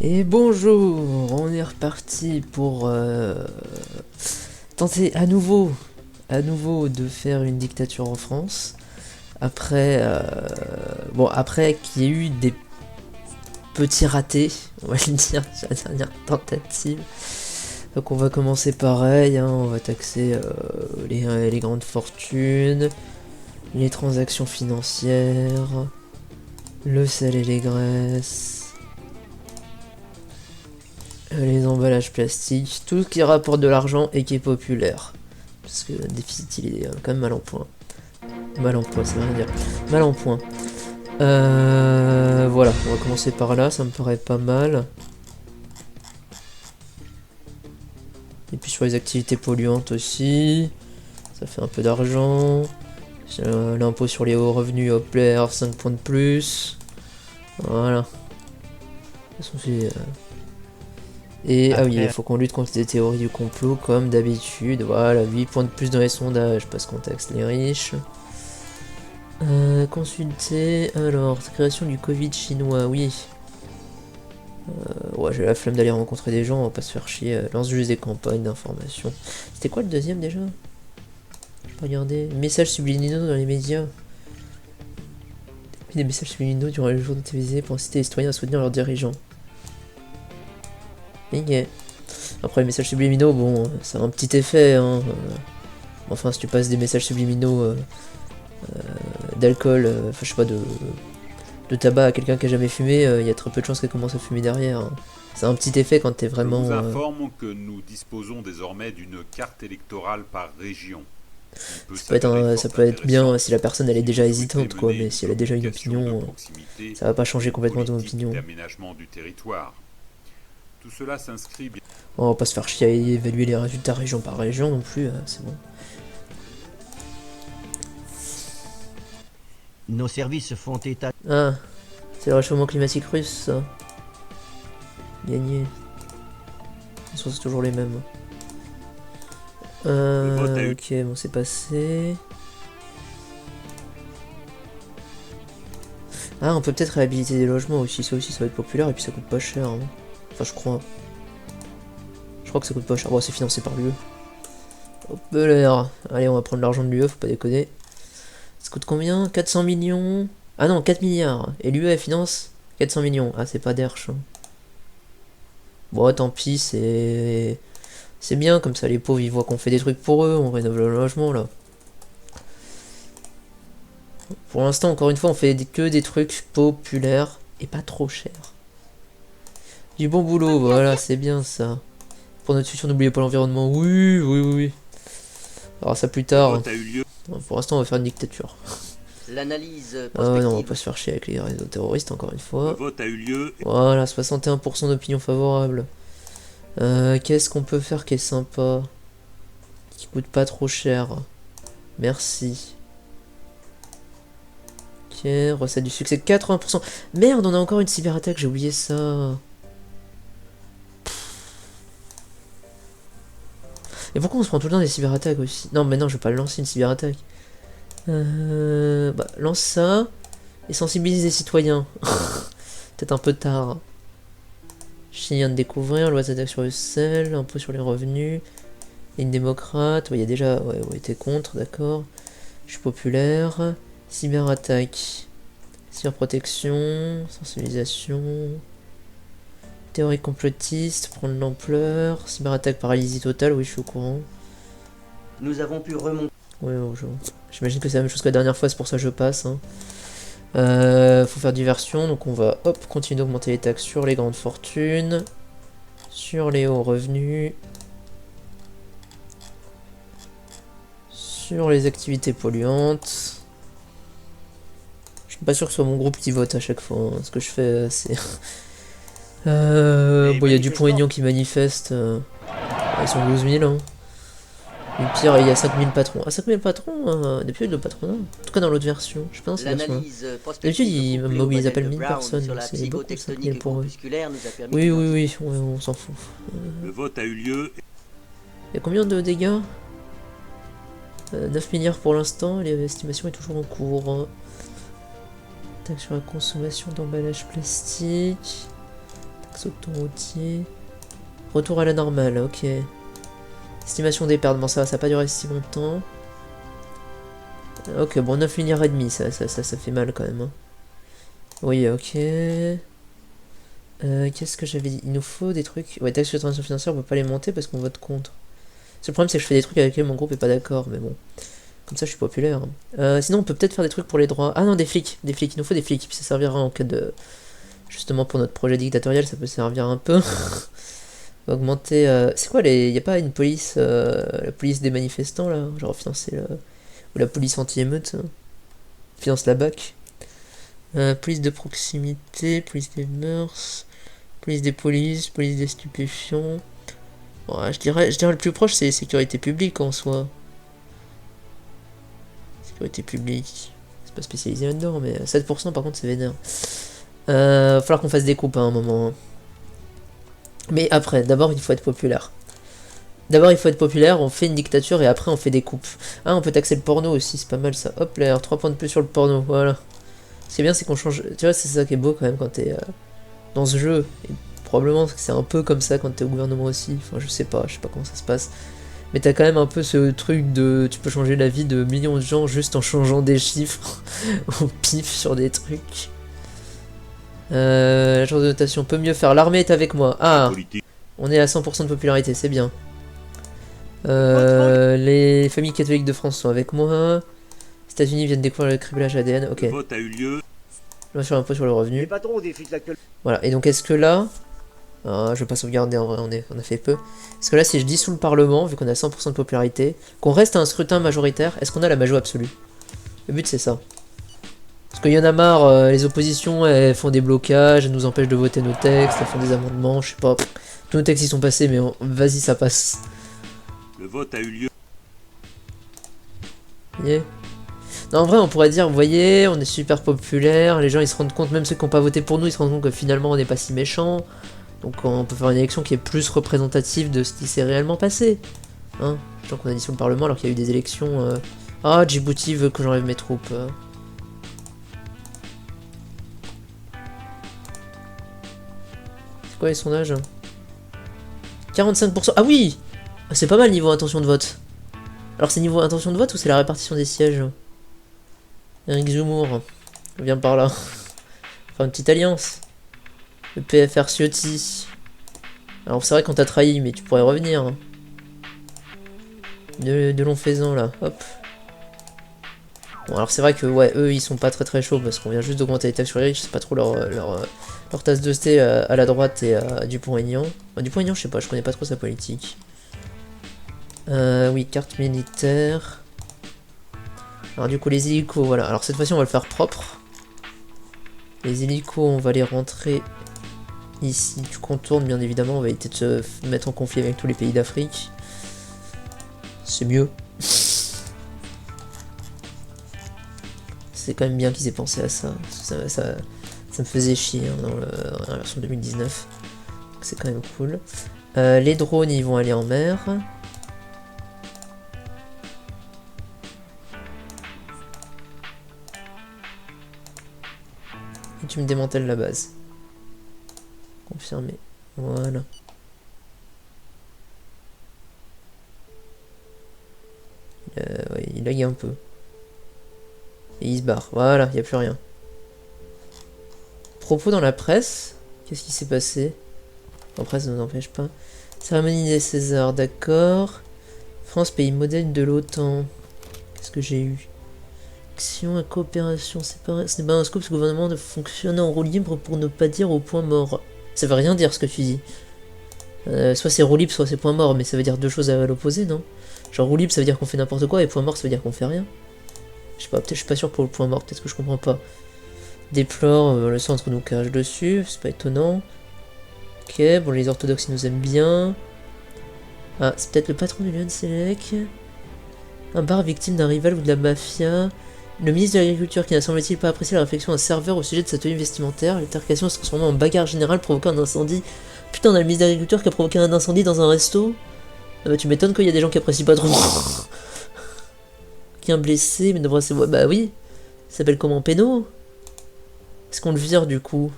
Et bonjour, on est reparti pour tenter à nouveau de faire une dictature en France. Après, après qu'il y ait eu des petits ratés, on va le dire, sur la dernière tentative. Donc on va commencer pareil, hein, on va taxer les grandes fortunes, les transactions financières, le sel et les graisses. Les emballages plastiques, tout ce qui rapporte de l'argent et qui est populaire. Parce que le déficit il est quand même mal en point. Mal en point, ça veut rien dire. Mal en point. Voilà, on va commencer par là, ça me paraît pas mal. Et puis sur les activités polluantes aussi, ça fait un peu d'argent. L'impôt sur les hauts revenus, hop l'air, 5 points de plus. Voilà. De toute façon, et ah oui, il faut qu'on lutte contre des théories du complot comme d'habitude. Voilà, 8 points de plus dans les sondages parce qu'on taxe les riches. Consulter, alors, création du Covid chinois, oui. Ouais, j'ai la flemme d'aller rencontrer des gens, on va pas se faire chier. Lance juste des campagnes d'information. C'était quoi le deuxième déjà? Je peux regarder. Messages subliminaux dans les médias. Des messages subliminaux durant les jours de télévisés pour inciter les citoyens à soutenir leurs dirigeants. Ok. Après, les messages subliminaux, bon, ça a un petit effet, hein. Enfin, si tu passes des messages subliminaux d'alcool, enfin, je sais pas, de tabac à quelqu'un qui a jamais fumé, il y a très peu de chances qu'elle commence à fumer derrière, hein. C'est un petit effet quand t'es vraiment... Je vous informe que nous disposons désormais d'une carte électorale par région. ça peut être bien si la personne elle est déjà hésitante, quoi, mais si elle a déjà une opinion, ça va pas changer complètement ton opinion. Du territoire. Tout cela s'inscrit bien. On va pas se faire chier à évaluer les résultats région par région non plus, c'est bon. Nos services font état... Ah, c'est le réchauffement climatique russe, ça. Gagné. C'est toujours les mêmes. Ok, bon, c'est passé. Ah, on peut peut-être réhabiliter des logements aussi. Ça aussi, ça va être populaire et puis ça coûte pas cher, hein. Enfin, je crois. Je crois que ça coûte pas cher. Bon, c'est financé par l'UE. Hop là. Allez, on va prendre l'argent de l'UE, faut pas déconner. Ça coûte combien? 400 millions. Ah non, 4 milliards. Et l'UE, elle finance 400 millions. Ah, c'est pas d'Hersch. Bon, tant pis, c'est bien, comme ça les pauvres ils voient qu'on fait des trucs pour eux, on rénove le logement là. Pour l'instant, encore une fois, on fait que des trucs populaires et pas trop chers. Du bon boulot, voilà, c'est bien ça. Pour notre futur, n'oubliez pas l'environnement. Oui, oui, oui, oui. On verra ça plus tard. Pour l'instant, on va faire une dictature. L'analyse Ah non, on va prospective. pas se faire chier avec les réseaux terroristes, encore une fois. Le vote a eu lieu. Voilà, 61% d'opinion favorable. Qu'est-ce qu'on peut faire qui est sympa? Qui coûte pas trop cher. Merci. Ok, recette du succès 80%. Merde, on a encore une cyberattaque, j'ai oublié ça. Et pourquoi on se prend tout le temps des cyberattaques aussi? Non, mais non, je vais pas lancer une cyberattaque. Bah, lance ça. Et sensibilise les citoyens. Peut-être un peu tard. Chien de découvrir, loi d'attaque sur le sel, impôt sur les revenus. Ligne démocrate, il y a déjà... Ouais, t'es contre, d'accord. Je suis populaire. Cyberattaque. Cyberprotection. Sensibilisation. Théorie complotiste, prendre l'ampleur. Cyberattaque, paralysie totale, oui, je suis au courant. Nous avons pu remonter. Ouais, j'imagine que c'est la même chose que la dernière fois, c'est pour ça que je passe, hein. Faut faire diversion, donc on va continuer d'augmenter les taxes sur les grandes fortunes, sur les hauts revenus, sur les activités polluantes. Je suis pas sûr que ce soit mon groupe qui vote à chaque fois, hein. Ce que je fais, c'est... bon, il y a Dupont-Aignan qui manifeste, ils sont 12 000, hein. Et pire, il y a 5000 patrons. Ah, 5000 patrons, depuis le patronat. En tout cas, dans l'autre version. Je sais pas dans cette version-là. D'habitude, ils appellent 1000 personnes. C'est beaucoup, 5000 pour eux. Oui, oui, oui, on s'en fout. Le vote a eu lieu. Il y a combien de dégâts 9 milliards pour l'instant. L'estimation est toujours en cours. Taxe sur la consommation d'emballage plastique. Axe autoroutier. Retour à la normale, ok. Estimation des pertes, bon ça va pas durer si longtemps. Ok, bon 9 linéaires et demi, ça fait mal quand même. Hein. Oui, ok. Qu'est-ce que j'avais dit? Il nous faut des trucs... Ouais, taxe sur les transactions financières, on peut pas les monter parce qu'on vote contre. Le problème c'est que je fais des trucs avec lesquels mon groupe est pas d'accord, mais bon. Comme ça je suis populaire. Sinon on peut peut-être faire des trucs pour les droits. Ah non, des flics, il nous faut des flics, puis ça servira en cas de... Justement pour notre projet dictatorial, ça peut servir un peu. On va augmenter... C'est quoi les... Y a pas une police... La police des manifestants là? Genre financer la... Ou la police anti-émeute. Finance la BAC. Police de proximité, police des mœurs, police des polices, police des stupéfiants. Ouais, je dirais le plus proche c'est sécurité publique en soi. Sécurité publique. C'est pas spécialisé là-dedans, mais 7% par contre c'est vénère. Va falloir qu'on fasse des coupes à un moment. Mais après, d'abord il faut être populaire. On fait une dictature et après on fait des coupes. Ah, on peut taxer le porno aussi, c'est pas mal ça. Hop là, 3 points de plus sur le porno, voilà. Ce qui est bien, c'est qu'on change. Tu vois, c'est ça qui est beau quand même quand t'es dans ce jeu. Et probablement que c'est un peu comme ça quand t'es au gouvernement aussi. Enfin, je sais pas comment ça se passe. Mais t'as quand même un peu ce truc de. Tu peux changer la vie de millions de gens juste en changeant des chiffres au pif sur des trucs. L'agence de notation peut mieux faire. L'armée est avec moi. Ah, on est à 100% de popularité, c'est bien. Les familles catholiques de France sont avec moi. Les États-Unis viennent découvrir le criblage ADN. Ok. Le vote a eu lieu. Là sur l'impôt sur le revenu. Les patrons défient l'actuel. Voilà. Et donc est-ce que là, je vais pas sauvegarder en vrai, on a fait peu. Est-ce que là, si je dissous le Parlement, vu qu'on a 100% de popularité, qu'on reste à un scrutin majoritaire, est-ce qu'on a la majorité absolue? Le but c'est ça. Parce qu'il y en a marre, les oppositions elles font des blocages, elles nous empêchent de voter nos textes, elles font des amendements, je sais pas. Tous nos textes ils sont passés, mais vas-y ça passe. Le vote a eu lieu. Yeah. Non, en vrai, on pourrait dire, vous voyez, on est super populaire, les gens ils se rendent compte, même ceux qui n'ont pas voté pour nous, ils se rendent compte que finalement on n'est pas si méchant. Donc on peut faire une élection qui est plus représentative de ce qui s'est réellement passé. Hein, sachant qu'on a dit sur le Parlement alors qu'il y a eu des élections. Ah, Djibouti veut que j'enlève mes troupes. C'est quoi les sondages? 45%. Ah oui! C'est pas mal niveau intention de vote. Alors c'est niveau intention de vote ou c'est la répartition des sièges? Eric Zemmour, viens par là. Enfin, une petite alliance. Le PFR Ciotti. Alors c'est vrai qu'on t'a trahi, mais tu pourrais revenir. De long faisant là, hop. Bon alors c'est vrai que ouais, eux ils sont pas très chauds parce qu'on vient juste d'augmenter les taxes sur les riches, c'est pas trop leur tasse de thé à la droite et à Dupont-Aignan. Dupont-Aignan je sais pas, je connais pas trop sa politique. Oui, carte militaire. Alors du coup les hélicos, voilà. Alors cette fois-ci on va le faire propre. Les hélicos on va les rentrer ici. Tu contournes bien évidemment, on va éviter de se mettre en conflit avec tous les pays d'Afrique. C'est mieux. C'est quand même bien qu'ils aient pensé à ça. Ça me faisait chier hein, dans la version 2019. C'est quand même cool. Les drones ils vont aller en mer. Et tu me démantèles la base. Confirmé. Voilà. Ouais, il lag un peu. Et il se barre. Voilà, il n'y a plus rien. Propos dans la presse. Qu'est-ce qui s'est passé? La presse ne nous empêche pas. Cérémonie des Césars, d'accord. France, pays modèle de l'OTAN. Qu'est-ce que j'ai eu? Action et coopération séparée. Ce n'est pas un scoop, ce gouvernement de fonctionner en roue libre pour ne pas dire au point mort. Ça veut rien dire ce que tu dis. Soit c'est roue libre, soit c'est point mort, mais ça veut dire deux choses à l'opposé, non? Genre roue libre ça veut dire qu'on fait n'importe quoi et point mort ça veut dire qu'on fait rien. Je sais pas, peut-être je suis pas sûr pour le point mort, peut-être que je comprends pas. Déplore, le centre nous cache dessus, c'est pas étonnant. Ok, bon les orthodoxes ils nous aiment bien. Ah, c'est peut-être le patron du Lyon Selec. Un bar victime d'un rival ou de la mafia. Le ministre de l'Agriculture qui n'a semble-t-il pas apprécié la réflexion d'un serveur au sujet de sa tenue vestimentaire. L'altercation se transformant en bagarre générale provoquant un incendie. Putain, on a le ministre de l'Agriculture qui a provoqué un incendie dans un resto. Ah bah tu m'étonnes qu'il y a des gens qui apprécient pas trop. Qui a un blessé, mais devrait se voir. Bah oui. Ça s'appelle comment, péno? Est-ce qu'on le vire du coup?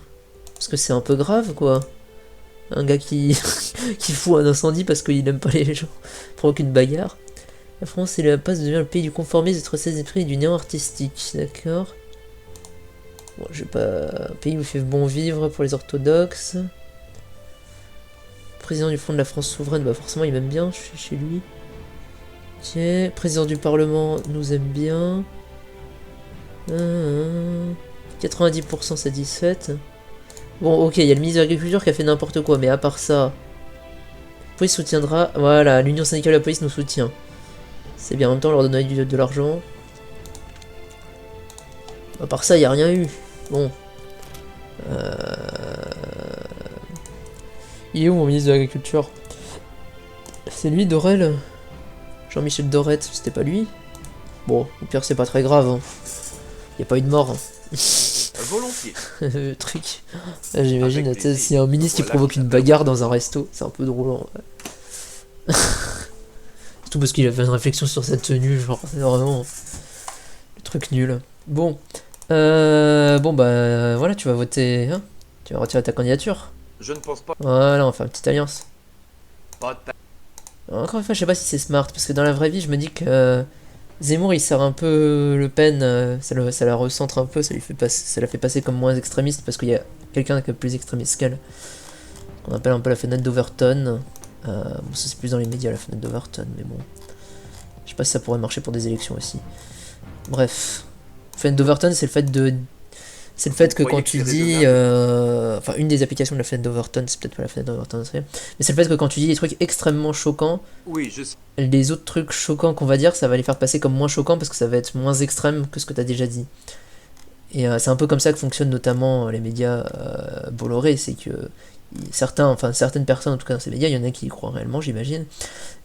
Parce que c'est un peu grave quoi. Un gars qui, qui fout un incendie parce qu'il aime pas les gens, provoque une bagarre. La France et la passe devient le pays du conformisme, d'être ses esprits et du néant artistique, d'accord. Bon, j'ai pas... Un pays où il fait bon vivre pour les orthodoxes. Président du Front de la France souveraine, bah forcément il m'aime bien, je suis chez lui. Ok, président du Parlement nous aime bien. 90% c'est 17. Bon, ok, il y a le ministre de l'Agriculture qui a fait n'importe quoi, mais à part ça, la police soutiendra. Voilà, l'Union syndicale de la police nous soutient. C'est bien, en même temps, on leur donne de l'argent. À part ça, il n'y a rien eu. Bon. Il est où mon ministre de l'Agriculture? C'est lui, Dorel? Jean-Michel Dorette, c'était pas lui? Bon, au pire, c'est pas très grave. Hein. Y a pas eu de mort. Hein. Volontiers. Le truc. J'imagine, tu sais, s'il y a un ministre qui provoque une bagarre dans un resto, c'est un peu drôle. Ouais. Surtout parce qu'il a fait une réflexion sur sa tenue, genre, c'est vraiment le truc nul. Bon. Bon, bah, voilà, tu vas voter. Hein, tu vas retirer ta candidature. Je ne pense pas. Voilà, on va faire une petite alliance. Pas de Encore une fois, je sais pas si c'est smart, parce que dans la vraie vie, je me dis que Zemmour, il sert un peu Le Pen, ça la recentre un peu, ça la fait passer comme moins extrémiste, parce qu'il y a quelqu'un qui est plus extrémiste qu'elle, qu'on appelle un peu la fenêtre d'Overton. Bon, ça c'est plus dans les médias, la fenêtre d'Overton, mais bon. Je sais pas si ça pourrait marcher pour des élections aussi. Bref. Fenêtre d'Overton, c'est le fait de... C'est le fait que quand tu dis... Enfin, une des applications de la fenêtre d'Overton, c'est peut-être pas la fenêtre d'Overton, mais c'est le fait que quand tu dis des trucs extrêmement choquants, Oui, je sais. les autres trucs choquants qu'on va dire, ça va les faire passer comme moins choquants parce que ça va être moins extrême que ce que tu as déjà dit. Et c'est un peu comme ça que fonctionnent notamment les médias Bolloré, c'est que certaines personnes, en tout cas dans ces médias, il y en a qui y croient réellement, j'imagine.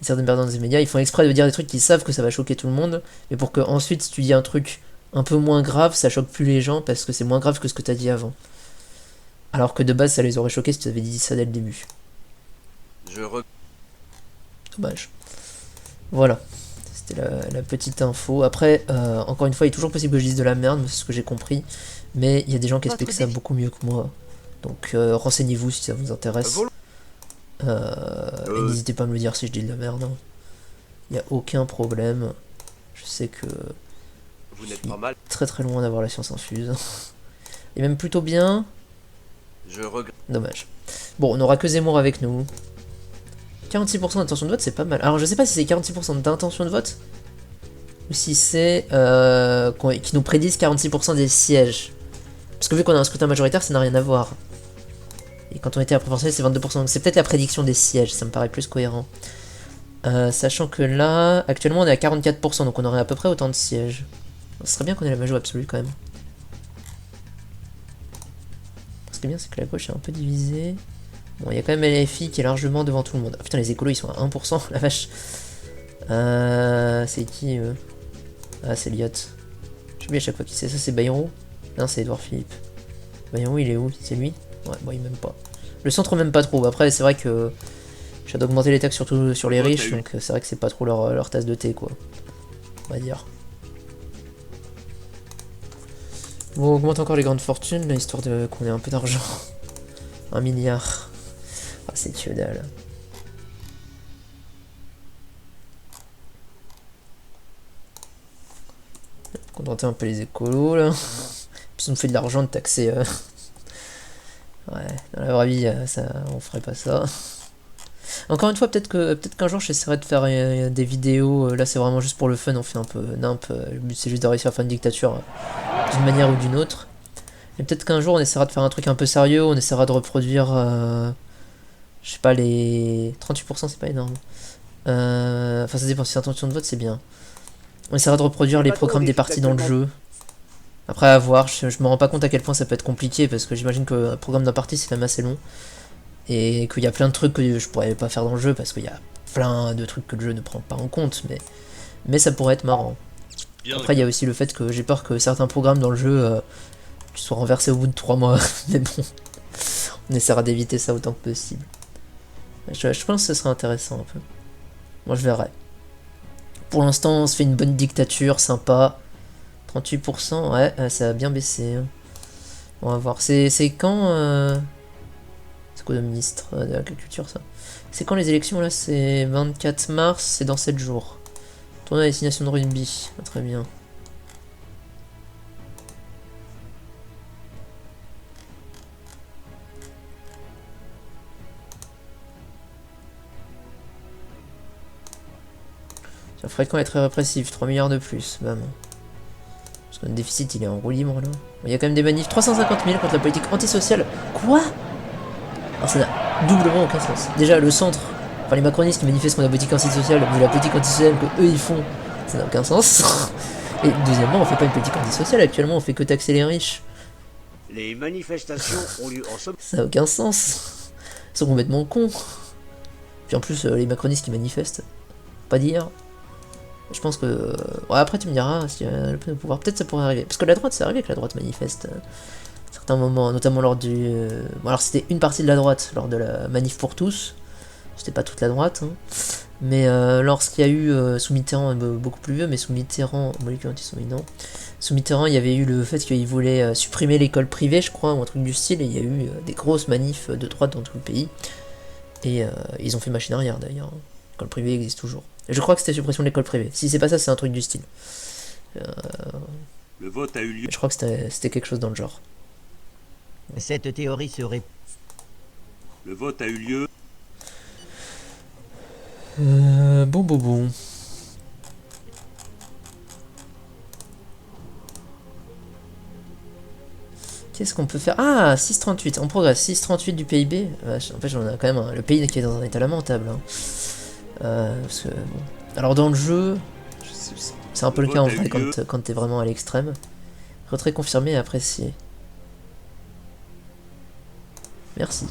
Certaines personnes dans ces médias, ils font exprès de dire des trucs qu'ils savent que ça va choquer tout le monde, mais pour que ensuite, si tu dis un truc un peu moins grave, ça choque plus les gens parce que c'est moins grave que ce que tu as dit avant. Alors que de base, ça les aurait choqués si tu avais dit ça dès le début. Dommage. Voilà. C'était la petite info. Après, encore une fois, il est toujours possible que je dise de la merde, c'est ce que j'ai compris. Mais il y a des gens qui expliquent ça beaucoup mieux que moi. Donc renseignez-vous si ça vous intéresse. Et n'hésitez pas à me le dire si je dis de la merde. Il n'y a aucun problème. Je sais que Vous n'êtes pas mal. très très loin d'avoir la science infuse. Et même plutôt bien. Je regrette. Dommage. Bon, on aura que Zemmour avec nous. 46% d'intention de vote, c'est pas mal. Alors je sais pas si c'est 46% d'intention de vote ou si c'est qui nous prédisent 46% des sièges. Parce que vu qu'on a un scrutin majoritaire, ça n'a rien à voir. Et quand on était à proportionnel, c'est 22%. Donc c'est peut-être la prédiction des sièges, ça me paraît plus cohérent. Sachant que là, actuellement on est à 44%, donc on aurait à peu près autant de sièges. Ce serait bien qu'on ait la majorité absolue quand même. Ce qui est bien, c'est que la gauche est un peu divisée. Bon, il y a quand même LFI qui est largement devant tout le monde. Ah putain, les écolos ils sont à 1%, la vache. C'est qui eux? Ah, c'est Liot. J'oublie à chaque fois qui c'est. Ça, c'est Bayrou? Non, c'est Edouard Philippe. Bayrou, il est où? C'est lui? Ouais, bon, il m'aime pas. Le centre même pas trop. Après, c'est vrai que j'ai d'augmenter les taxes surtout sur les riches, donc c'est vrai que c'est pas trop leur tasse de thé, quoi. On va dire. Bon, on augmente encore les grandes fortunes, là, histoire de qu'on ait un peu d'argent. 1 milliard. Ah, c'est que dalle. Contenter un peu les écolos, là. Puis on fait de l'argent de taxer. Ouais, dans la vraie vie, ça, on ferait pas ça. Encore une fois, peut-être qu'un jour j'essaierai de faire des vidéos. Là, c'est vraiment juste pour le fun, on fait un peu nimp. Le but, c'est juste de réussir à faire une dictature d'une manière ou d'une autre. Et peut-être qu'un jour, on essaiera de faire un truc un peu sérieux. On essaiera de reproduire. Je sais pas, les 38%, c'est pas énorme. Enfin, ça dépend. Si c'est intention de vote, c'est bien. On essaiera de reproduire les programmes des partis dans le jeu. Après, à voir. Je me rends pas compte à quel point ça peut être compliqué parce que j'imagine que le programme d'un parti, c'est quand même assez long. Et qu'il y a plein de trucs que je pourrais pas faire dans le jeu parce qu'il y a plein de trucs que le jeu ne prend pas en compte, mais ça pourrait être marrant. Après il y a aussi le fait que j'ai peur que certains programmes dans le jeu soient renversés au bout de 3 mois, mais bon, on essaiera d'éviter ça autant que possible. Je pense que ce serait intéressant un peu. Moi je verrai. Pour l'instant on se fait une bonne dictature, sympa. 38%, ouais, ça a bien baissé. On va voir. C'est quand C'est quoi le ministre de l'agriculture, ça? C'est quand les élections, là? C'est 24 mars, c'est dans 7 jours. Tournoi à destination de rugby. Ah, très bien. Ça fréquent et très répressif, 3 milliards de plus, bam. Parce que le déficit il est en roue libre là. Il y a quand même des manifs, 350 000 contre la politique antisociale. Quoi? Alors ça n'a doublement aucun sens. Déjà le centre, enfin les macronistes qui manifestent contre la politique antisociale, mais la politique antisociale que eux ils font, ça n'a aucun sens. Et deuxièmement, on fait pas une politique antisociale actuellement, on fait que taxer les riches. Les manifestations ont lieu en somme. Ça n'a aucun sens. Ils sont complètement cons. Puis en plus, les macronistes qui manifestent, pas dire. Je pense que... Ouais, après tu me diras, si le plein pouvoir, peut-être ça pourrait arriver. Parce que la droite, c'est arrivé que la droite manifeste. À certains moments, notamment lors du... Bon, alors c'était une partie de la droite, lors de la manif pour tous. C'était pas toute la droite. Hein. Mais lorsqu'il y a eu, sous Mitterrand, beaucoup plus vieux, mais sous Mitterrand... Molécule anti-soumis, non. Sous Mitterrand, il y avait eu le fait qu'il voulait supprimer l'école privée, je crois, ou un truc du style, et il y a eu des grosses manifs de droite dans tout le pays. Et ils ont fait machine arrière, d'ailleurs. L'école privée existe toujours. Je crois que c'était suppression de l'école privée. Si c'est pas ça, c'est un truc du style. Le vote a eu lieu. Je crois que c'était quelque chose dans le genre. Cette théorie serait... Le vote a eu lieu. Bon. Qu'est-ce qu'on peut faire? Ah, 6,38. On progresse. 6,38 du PIB. En fait, on a quand même le pays qui est dans un état lamentable. Hein. Parce que, bon. Alors dans le jeu, c'est un peu le cas en vrai quand t'es vraiment à l'extrême. Retrait confirmé et apprécié. Merci.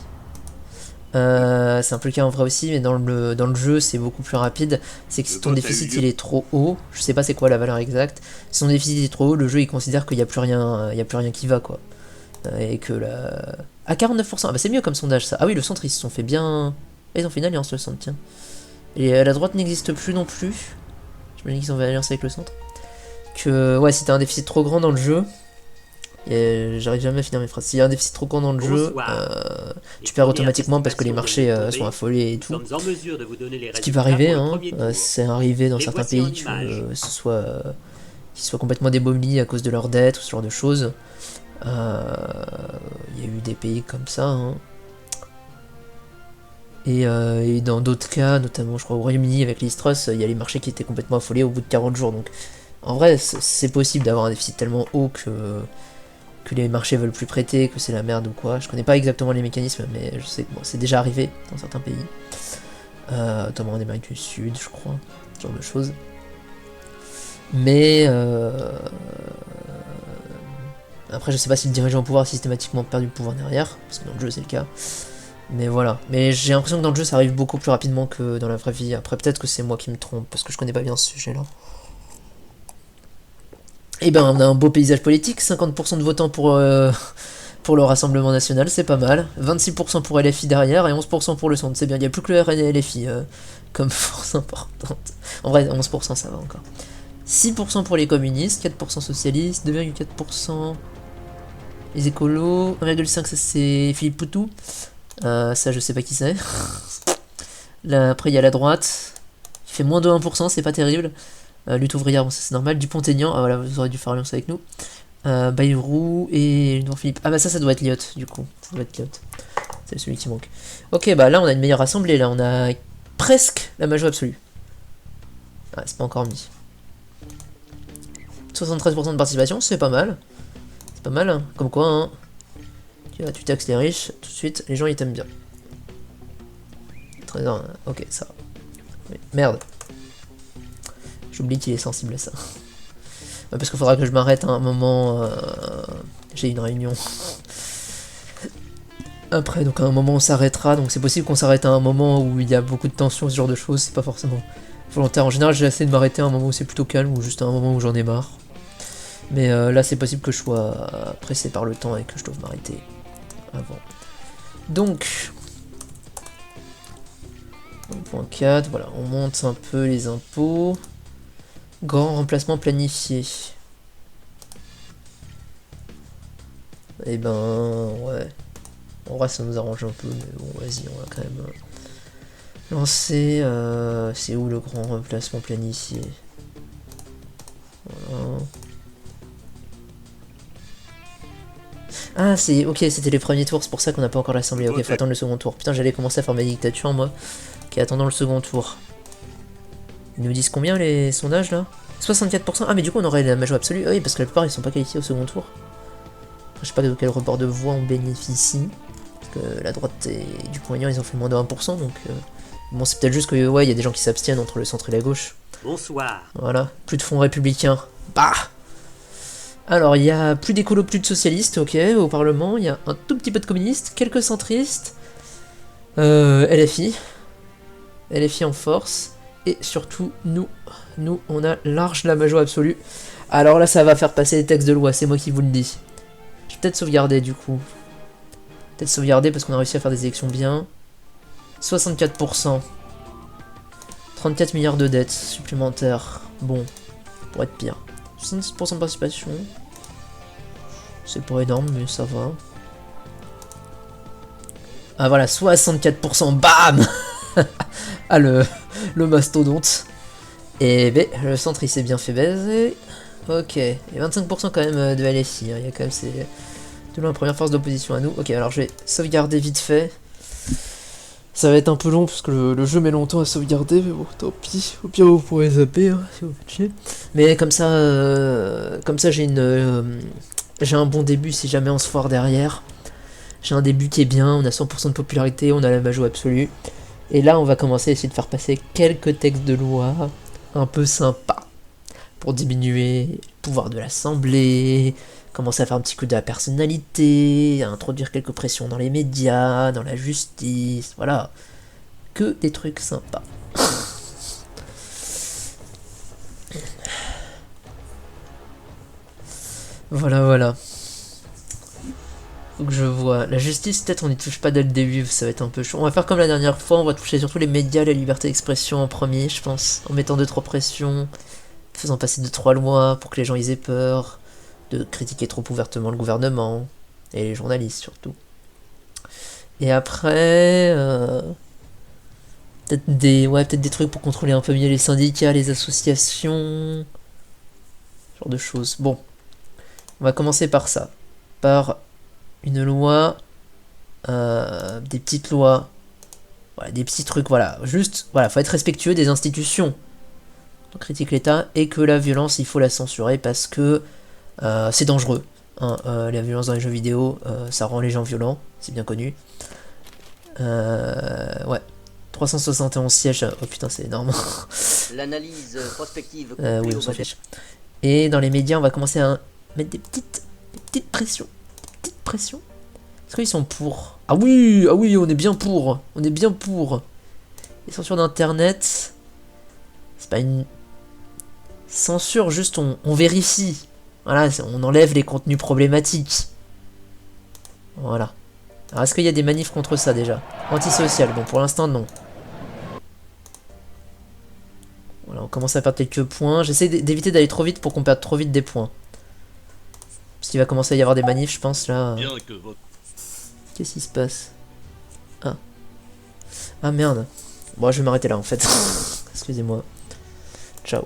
C'est un peu le cas en vrai aussi, mais dans le jeu c'est beaucoup plus rapide. C'est que si ton déficit il est trop haut, je sais pas c'est quoi la valeur exacte, si ton déficit est trop haut, le jeu il considère qu'il n'y a plus rien, qui va quoi. Et que la... À 49%, ah bah c'est mieux comme sondage ça. Ah oui, le centre ils se sont fait bien... Ils ont fait une alliance le centre, tiens. Et la droite n'existe plus non plus. Je me dis qu'ils ont fait alliance avec le centre. Que ouais, si t'as un déficit trop grand dans le jeu, j'arrive jamais à finir mes phrases. S'il y a un déficit trop grand dans le jeu, tu perds automatiquement parce que les marchés sont affolés et tout. Ce qui va arriver, hein, c'est arrivé dans certains pays que ce soit qu'ils soient complètement démolis à cause de leurs dettes ou ce genre de choses. Il y a eu des pays comme ça. Hein. Et dans d'autres cas, notamment je crois au Royaume-Uni avec Liz Truss, il y a les marchés qui étaient complètement affolés au bout de 40 jours. Donc en vrai, c'est possible d'avoir un déficit tellement haut que les marchés veulent plus prêter, que c'est la merde ou quoi. Je connais pas exactement les mécanismes, mais je sais que bon, c'est déjà arrivé dans certains pays. Notamment en Amérique du Sud, je crois, ce genre de choses. Mais après, je sais pas si le dirigeant au pouvoir a systématiquement perdu le pouvoir derrière, parce que dans le jeu c'est le cas. Mais voilà. Mais j'ai l'impression que dans le jeu ça arrive beaucoup plus rapidement que dans la vraie vie. Après, peut-être que c'est moi qui me trompe, parce que je connais pas bien ce sujet-là. Et ben, on a un beau paysage politique, 50% de votants pour le Rassemblement National, c'est pas mal. 26% pour LFI derrière et 11% pour le centre, c'est bien. Il n'y a plus que le RN et LFI comme force importante. En vrai, 11% ça va encore. 6% pour les communistes, 4% socialistes, 2,4% les écolos, 1,5% ça c'est Philippe Poutou. Ça je sais pas qui c'est. Là, après il y a la droite, qui fait moins de 1%, c'est pas terrible. Lutte ouvrière, bon ça c'est normal. Dupont-Aignan, ah voilà, vous aurez dû faire alliance avec nous. Bayrou et Edouard Philippe. Ah bah ça doit être Lyotte du coup. Ça doit être Lyotte. C'est celui qui manque. Ok, bah là on a une meilleure assemblée, là on a presque la majorité absolue. Ah, c'est pas encore mis. 73% de participation, c'est pas mal. C'est pas mal, hein. Comme quoi, hein. Tu taxes les riches, tout de suite, les gens ils t'aiment bien. Trésor, ok, ça va. Oui. Merde. J'oublie qu'il est sensible à ça. Parce qu'il faudra que je m'arrête à un moment. J'ai une réunion. Après, donc à un moment on s'arrêtera. Donc c'est possible qu'on s'arrête à un moment où il y a beaucoup de tension, ce genre de choses. C'est pas forcément volontaire. En général, j'ai essayé de m'arrêter à un moment où c'est plutôt calme ou juste à un moment où j'en ai marre. Mais là, c'est possible que je sois pressé par le temps et que je doive m'arrêter avant. Donc, 1.4, voilà, on monte un peu les impôts. Grand remplacement planifié. Et ben, ouais. En vrai, ça nous arrange un peu, mais bon, vas-y, on va quand même lancer. C'est où le grand remplacement planifié? Voilà. Ah, c'est ok, c'était les premiers tours, c'est pour ça qu'on n'a pas encore l'assemblée. Ok, faut attendre le second tour. Putain, j'allais commencer à faire ma dictature, moi. Ok, attendons le second tour. Ils nous disent combien les sondages là? 64%. Ah, mais du coup, on aurait la majorité absolue. Ah oui, parce que la plupart ils sont pas qualifiés au second tour. Je sais pas de quel report de voix on bénéficie. Parce que la droite et du poignard ils ont fait moins de 1%, donc. Bon, c'est peut-être juste que, ouais, il y a des gens qui s'abstiennent entre le centre et la gauche. Bonsoir. Voilà, plus de fonds républicains. Bah! Alors, il y a plus d'écolos, plus de socialistes, ok, au Parlement. Il y a un tout petit peu de communistes, quelques centristes. LFI. LFI en force. Et surtout, nous, on a large la majorité absolue. Alors là, ça va faire passer les textes de loi, c'est moi qui vous le dis. Je vais peut-être sauvegarder, du coup. Peut-être sauvegarder parce qu'on a réussi à faire des élections bien. 64%. 34 milliards de dettes supplémentaires. Bon, pour être pire. 66% de participation. C'est pas énorme, mais ça va. Ah voilà, 64%, bam. Ah le mastodonte. Et ben, le centre il s'est bien fait baiser. Ok, et 25% quand même de LFI, hein. Il y a quand même c'est de loin la première force d'opposition à nous. Ok, alors je vais sauvegarder vite fait. Ça va être un peu long parce que le jeu met longtemps à sauvegarder, mais bon, tant pis. Au pire, vous pourrez zapper, hein, si vous faites chier. Mais comme ça j'ai j'ai un bon début si jamais on se foire derrière. J'ai un début qui est bien, on a 100% de popularité, on a la majorité absolue. Et là, on va commencer à essayer de faire passer quelques textes de loi un peu sympas pour diminuer le pouvoir de l'Assemblée, commencer à faire un petit coup de la personnalité, à introduire quelques pressions dans les médias, dans la justice, voilà. Que des trucs sympas. Voilà, voilà. Faut que je vois. La justice, peut-être on n'y touche pas dès le début, ça va être un peu chaud. On va faire comme la dernière fois, on va toucher surtout les médias, la liberté d'expression en premier, je pense. En mettant 2-3 pressions, faisant passer 2-3 lois pour que les gens aient peur, de critiquer trop ouvertement le gouvernement, et les journalistes surtout. Et après... peut-être des trucs pour contrôler un peu mieux les syndicats, les associations... Ce genre de choses. Bon. On va commencer par ça. Par une loi, des petites lois, voilà, des petits trucs, voilà. Juste, voilà, faut être respectueux des institutions. On critique l'État et que la violence, il faut la censurer parce que c'est dangereux. Hein, la violence dans les jeux vidéo, ça rend les gens violents, c'est bien connu. Ouais. 371 sièges, oh putain, c'est énorme. L'analyse prospective. Oui, on s'en fiche. Et dans les médias, on va commencer à mettre des petites pressions. Des petites pressions. Est-ce qu'ils sont pour? Ah oui, on est bien pour. On est bien pour. Les censures d'internet. C'est pas une censure, juste on vérifie. Voilà, on enlève les contenus problématiques. Voilà. Alors est-ce qu'il y a des manifs contre ça déjà? Antisocial, bon pour l'instant non. Voilà, on commence à perdre quelques points. J'essaie d'éviter d'aller trop vite pour qu'on perde trop vite des points. Parce qu'il va commencer à y avoir des manifs, je pense, là. Qu'est-ce qui se passe? Ah. Ah merde. Bon, je vais m'arrêter là, en fait. Excusez-moi. Ciao.